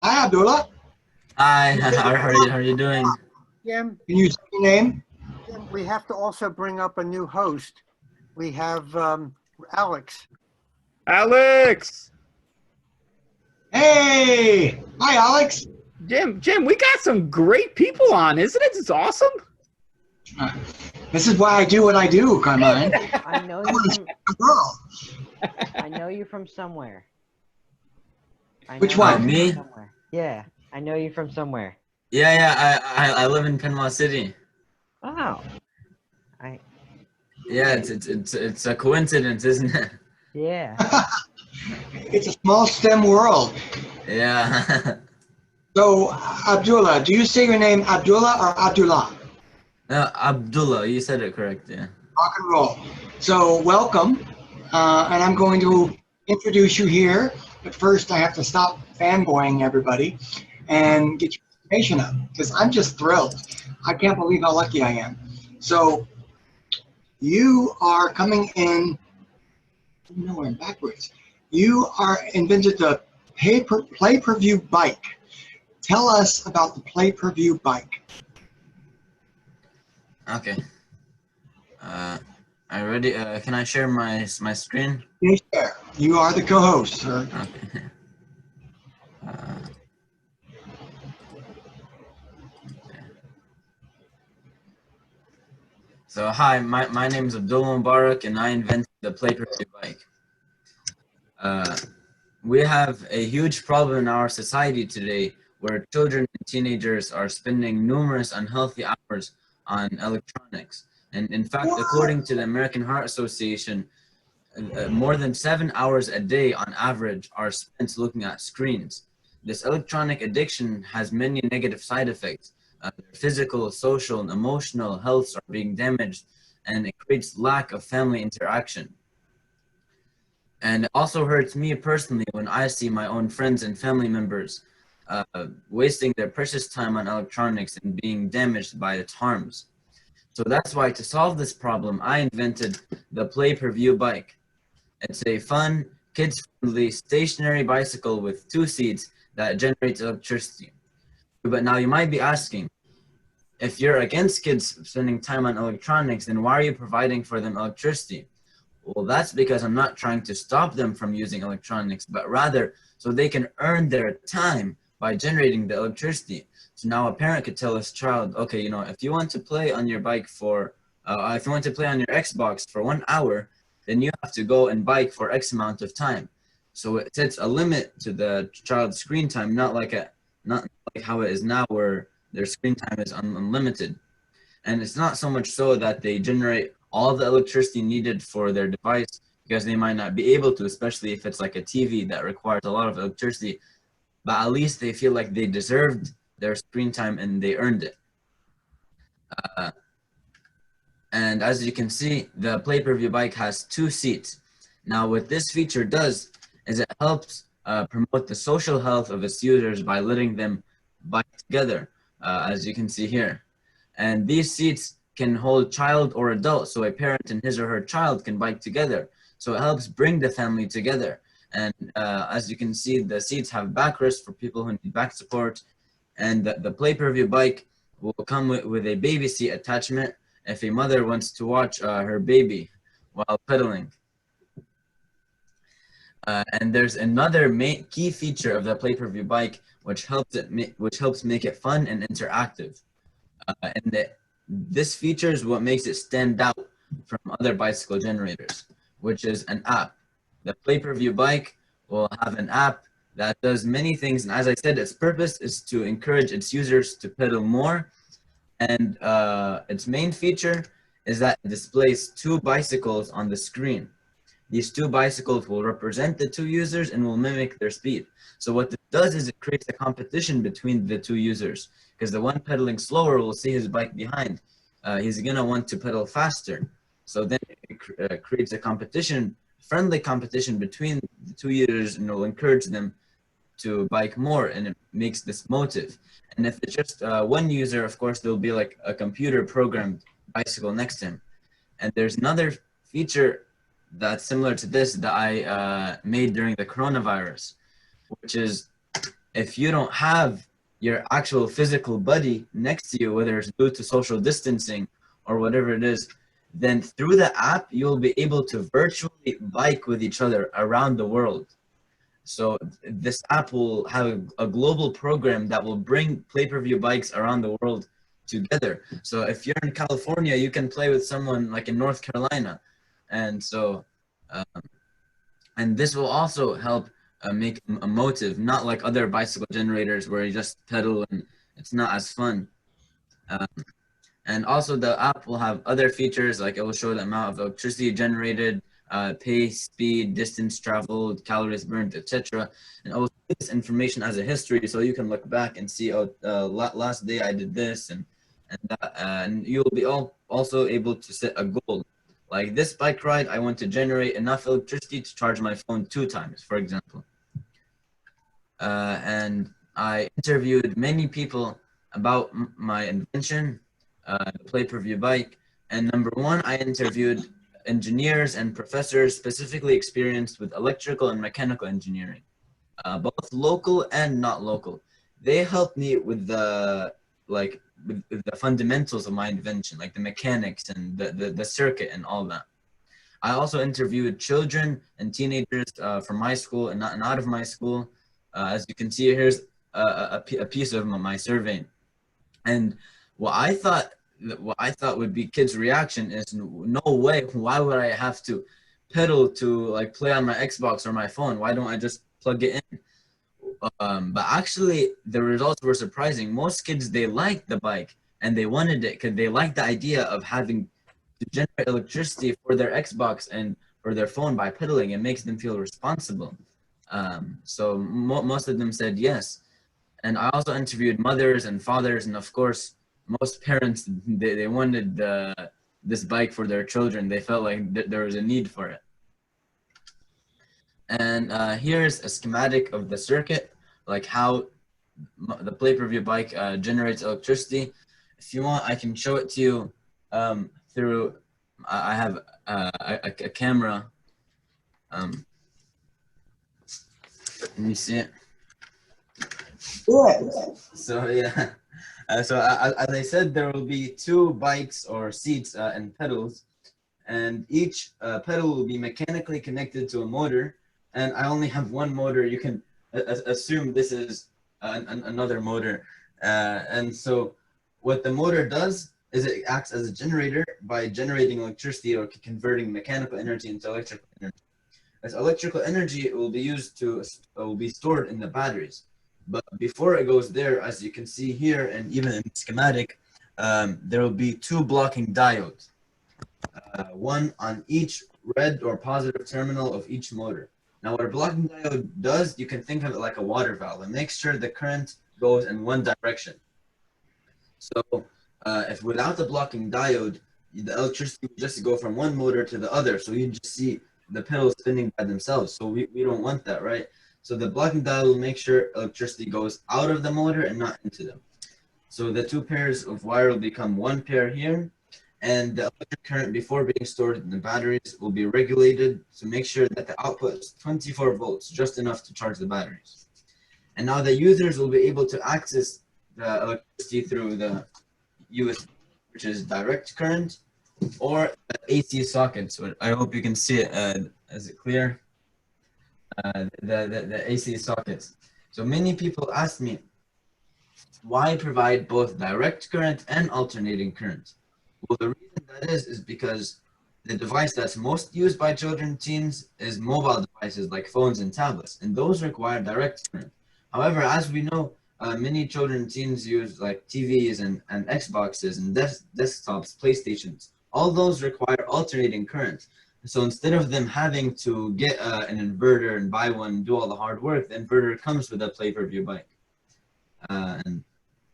Hi, Abdullah. Hi, how are you doing? Jim, Can you say your name? Jim, we have to also bring up a new host. We have Alex. Alex! Hey! Hi, Alex. Jim, we got some great people on, isn't it? It's awesome. This is why I do what I do, Carmine. I know I you want to from. change the world. I know you from somewhere. Which know one? you Me? from somewhere. Yeah, I know you from somewhere. Yeah. I live in Panama City. Oh, Yeah, it's a coincidence, isn't it? yeah. It's a small STEM world. Yeah. So, Abdullah, do you say your name Abdullah or Abdullah? No, Abdullah, you said it correct. Yeah. Rock and roll. So, welcome. And I'm going to introduce you here. But first, I have to stop fanboying everybody and get your information up because I'm just thrilled. I can't believe how lucky I am. So, you are coming in. No, I'm backwards. You are invented the pay-per-view bike. Tell us about the pay-per-view bike. Okay. Are you ready? Can I share my screen? Yes, sir. You are the co-host, sir. Okay. So hi, my name is Abdullah Mubarak, and I invented the pay-per-view bike. We have a huge problem in our society today where children and teenagers are spending numerous unhealthy hours on electronics. And in fact, according to the American Heart Association, more than 7 hours a day on average are spent looking at screens. This electronic addiction has many negative side effects. Their physical, social, and emotional healths are being damaged, and it creates lack of family interaction. And it also hurts me personally when I see my own friends and family members wasting their precious time on electronics and being damaged by its harms. So that's why, to solve this problem, I invented the pay-per-view bike. It's a fun, kids-friendly, stationary bicycle with 2 seats that generates electricity. But now you might be asking, if you're against kids spending time on electronics, then why are you providing for them electricity? Well, that's because I'm not trying to stop them from using electronics, but rather so they can earn their time by generating the electricity. So now a parent could tell his child, okay, if you want to play on your bike if you want to play on your Xbox for 1 hour, then you have to go and bike for X amount of time. So it sets a limit to the child's screen time, not like how it is now where their screen time is unlimited. And it's not so much so that they generate all the electricity needed for their device, because they might not be able to, especially if it's like a TV that requires a lot of electricity, but at least they feel like they deserved their screen time and they earned it. And as you can see, the pay-per-view bike has 2 seats. Now what this feature does is it helps promote the social health of its users by letting them bike together, as you can see here. And these seats can hold child or adult, so a parent and his or her child can bike together. So it helps bring the family together. And as you can see, the seats have backrest for people who need back support. And the pay-per-view bike will come with a baby seat attachment if a mother wants to watch her baby while pedaling. And there's another key feature of the pay-per-view bike which helps make it fun and interactive. This feature is what makes it stand out from other bicycle generators, which is an app. The pay-per-view bike will have an app that does many things, and as I said, its purpose is to encourage its users to pedal more. And its main feature is that it displays 2 bicycles on the screen. These 2 bicycles will represent the 2 users and will mimic their speed. So what this does is it creates a competition between the 2 users, because the one pedaling slower will see his bike behind. He's gonna want to pedal faster. So then it creates a friendly competition between the 2 users, and it will encourage them to bike more, and it makes this motive. And if it's just one user, of course, there'll be like a computer programmed bicycle next to him. And there's another feature that's similar to this that I made during the coronavirus, which is if you don't have your actual physical buddy next to you, whether it's due to social distancing or whatever it is, then through the app, you'll be able to virtually bike with each other around the world. So this app will have a global program that will bring pay-per-view bikes around the world together. So if you're in California, you can play with someone like in North Carolina. And so, and this will also help make a motive, not like other bicycle generators where you just pedal and it's not as fun. And also the app will have other features, like it will show the amount of electricity generated, pace, speed, distance traveled, calories burned, etc. And also this information as a history, so you can look back and see, oh, last day I did this, and that, and you'll be also able to set a goal. Like this bike ride, I want to generate enough electricity to charge my phone 2 times, for example. And I interviewed many people about my invention, the pay-per-view bike. And number 1, I interviewed engineers and professors specifically experienced with electrical and mechanical engineering, both local and not local. They helped me with the with the fundamentals of my invention, like the mechanics and the circuit and all that. I also interviewed children and teenagers from my school and out of my school. As you can see, here's a piece of my survey. And what I thought would be kids' reaction is, no way, why would I have to pedal to like play on my Xbox or my phone? Why don't I just plug it in? But actually the results were surprising. Most kids, they liked the bike and they wanted it because they liked the idea of having to generate electricity for their Xbox and for their phone by pedaling. It makes them feel responsible. So most of them said yes. And I also interviewed mothers and fathers, and of course most parents, they wanted this bike for their children. They felt like there was a need for it. And here's a schematic of the circuit, like how the pay-per-view bike generates electricity. If you want, I can show it to you through, I have a camera. Let me see it. So yeah, as I said, there will be 2 bikes or seats and pedals, and each pedal will be mechanically connected to a motor. And I only have 1 motor. You can assume this is another motor. And so what the motor does is it acts as a generator by generating electricity or converting mechanical energy into electrical energy. As electrical energy, it will be used to, will be stored in the batteries. But before it goes there, as you can see here, and even in the schematic, there will be 2 blocking diodes, 1 on each red or positive terminal of each motor. Now, what a blocking diode does, you can think of it like a water valve. It makes sure the current goes in one direction. So if without the blocking diode, the electricity would just go from one motor to the other. So you just see the pedals spinning by themselves. So we don't want that, right? So the blocking diode will make sure electricity goes out of the motor and not into them. So the 2 pairs of wire will become 1 pair here. And the electric current before being stored in the batteries will be regulated to make sure that the output is 24 volts, just enough to charge the batteries. And now the users will be able to access the electricity through the USB, which is direct current, or the AC sockets. I hope you can see it. Is it clear? The AC sockets. So many people ask me, why provide both direct current and alternating current? Well, the reason that is because the device that's most used by children and teens is mobile devices like phones and tablets, and those require direct current. However, as we know, many children and teens use like TVs and Xboxes and desktops, PlayStations. All those require alternating current. So instead of them having to get an inverter and buy one and do all the hard work, the inverter comes with a pay-per-view bike. And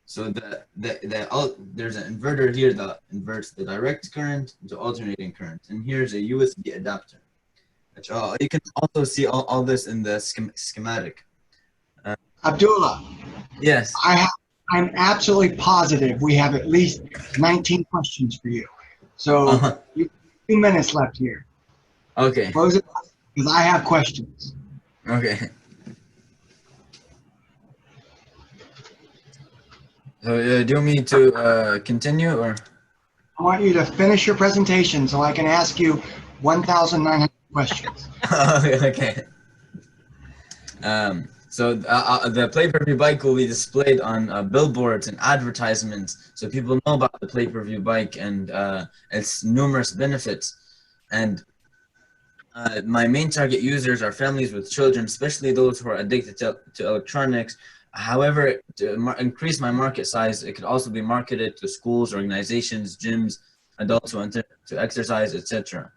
so there's an inverter here that inverts the direct current into alternating current. And here's a USB adapter. Which, you can also see all this in the schematic. Abdullah, Yes. I'm absolutely positive we have at least 19 questions for you. So you have 2 minutes left here. Okay. Close it because I have questions. Okay. So do you want me to continue or? I want you to finish your presentation so I can ask you 1,900 questions. Okay. So the pay-per-view bike will be displayed on billboards and advertisements, so people know about the pay-per-view bike and its numerous benefits. And my main target users are families with children, especially those who are addicted to electronics. However, to increase my market size, it could also be marketed to schools, organizations, gyms, adults who want to exercise, etc.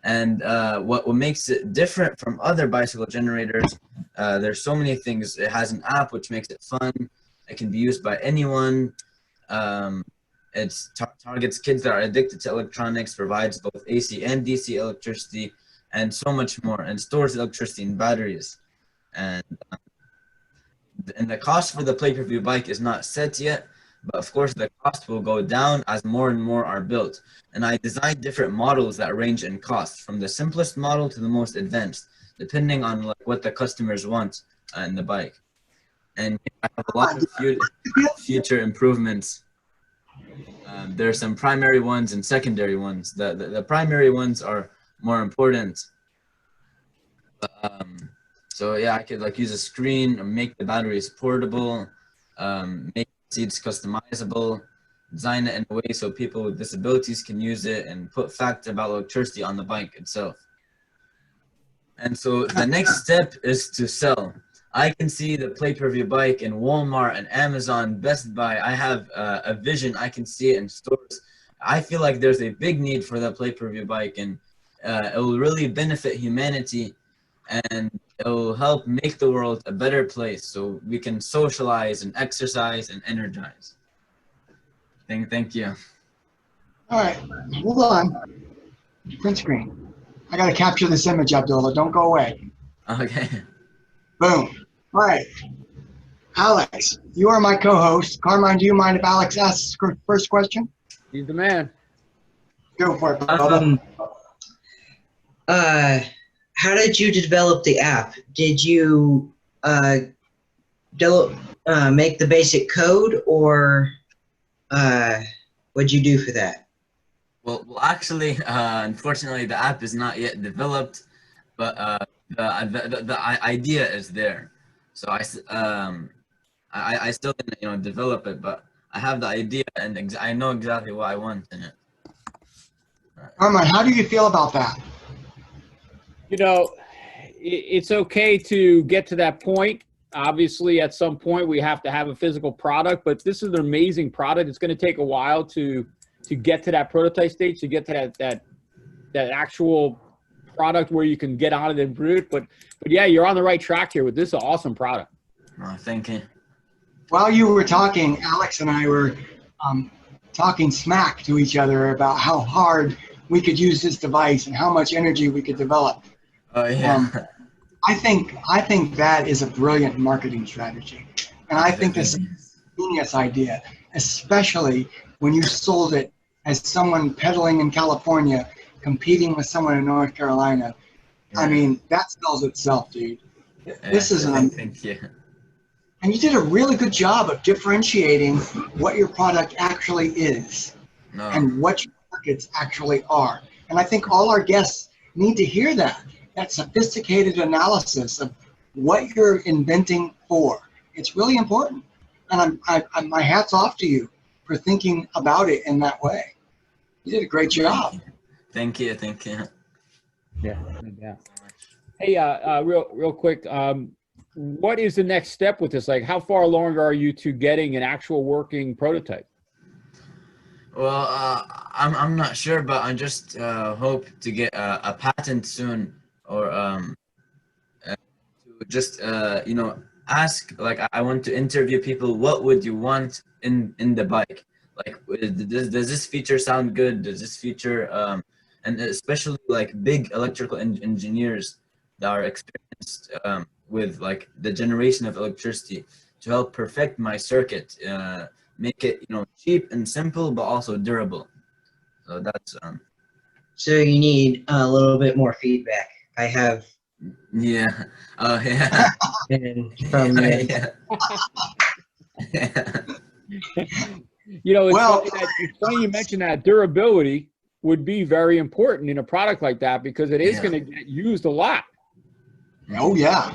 And what makes it different from other bicycle generators, there's so many things. It has an app which makes it fun. It can be used by anyone. It targets kids that are addicted to electronics, provides both AC and DC electricity, and so much more, and stores electricity in batteries. And the cost for the pay-per-view bike is not set yet, but of course the cost will go down as more and more are built. And I designed different models that range in cost, from the simplest model to the most advanced, depending on like what the customers want in the bike. And I have a lot of future improvements. There are some primary ones and secondary ones. The primary ones are more important. So yeah, I could like use a screen or make the batteries portable, make seats customizable, design it in a way so people with disabilities can use it, and put facts about electricity on the bike itself. And so the next step is to sell. I can see the pay-per-view bike in Walmart and Amazon, Best Buy. I have a vision. I can see it in stores. I feel like there's a big need for the pay-per-view bike, and it will really benefit humanity, and it will help make the world a better place so we can socialize and exercise and energize. Thank you. All right, hold on. Print screen. I got to capture this image, Abdullah. Don't go away. Okay. Boom. All right. Alex, you are my co-host. Carmine, do you mind if Alex asks the first question? He's the man. Go for it, Bubba. How did you develop the app? Did you make the basic code, or what'd you do for that? Well, actually, unfortunately, the app is not yet developed, but the idea is there. So I still didn't develop it, but I have the idea and I know exactly what I want in it. Carmine, how do you feel about that? You know, it's okay to get to that point. Obviously, at some point, we have to have a physical product, but this is an amazing product. It's going to take a while to get to that prototype stage, to get to that actual product where you can get on it and brew it. But yeah, you're on the right track here with this awesome product. Oh, thank you. While you were talking, Alex and I were talking smack to each other about how hard we could use this device and how much energy we could develop. Oh yeah. I think that is a brilliant marketing strategy, and I think this is a genius idea, especially when you sold it as someone pedaling in California, competing with someone in North Carolina. Yeah. I mean, that sells itself, dude. This is thank you. And you did a really good job of differentiating what your product actually is and what your markets actually are. And I think all our guests need to hear that sophisticated analysis of what you're inventing for. It's really important. And my hat's off to you for thinking about it in that way. You did a great job. Thank you. Yeah. Hey, real quick, what is the next step with this? Like, how far along are you to getting an actual working prototype? Well, I'm not sure, but I just hope to get a patent soon, or to just ask, like, I want to interview people. What would you want in the bike? Like, does this feature sound good? Does this feature and especially like big electrical engineers that are experienced with like the generation of electricity, to help perfect my circuit, make it cheap and simple but also durable. So that's So you need a little bit more feedback. I have. Yeah. Oh yeah. And from Yeah. You know, Well- it's funny you mentioned that durability would be very important in a product like that because it is Yeah. going to get used a lot. Oh, yeah.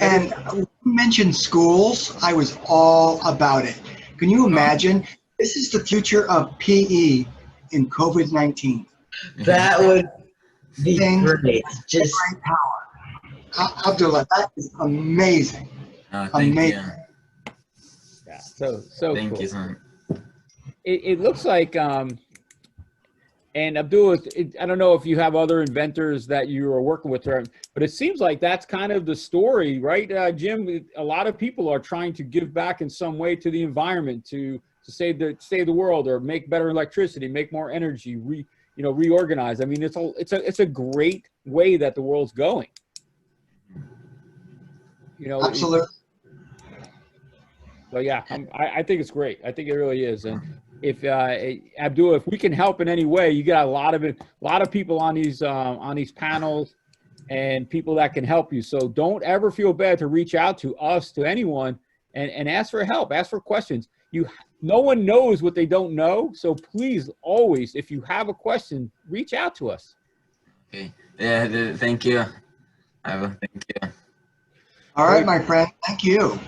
And when you mentioned schools, I was all about it. Can you imagine? This is the future of PE in COVID-19. That would be Things- great. Just Great power. Abdullah, that is amazing. Thank Amazing. you. Yeah, so Thank cool. you, son. It looks like, and Abdullah, I don't know if you have other inventors that you are working with, but it seems like that's kind of the story, right, Jim? A lot of people are trying to give back in some way to the environment, to save the world, or make better electricity, make more energy, reorganize. I mean, it's a great way that the world's going. You know, Absolutely. so yeah, I think it's great. I think it really is. And if Abdullah, if we can help in any way, you got a lot of people on these panels, and people that can help you. So don't ever feel bad to reach out to us, to anyone, and ask for help, ask for questions. No one knows what they don't know. So please, always, if you have a question, reach out to us. Okay. Yeah, thank you. Thank you. All right, my friend. Thank you.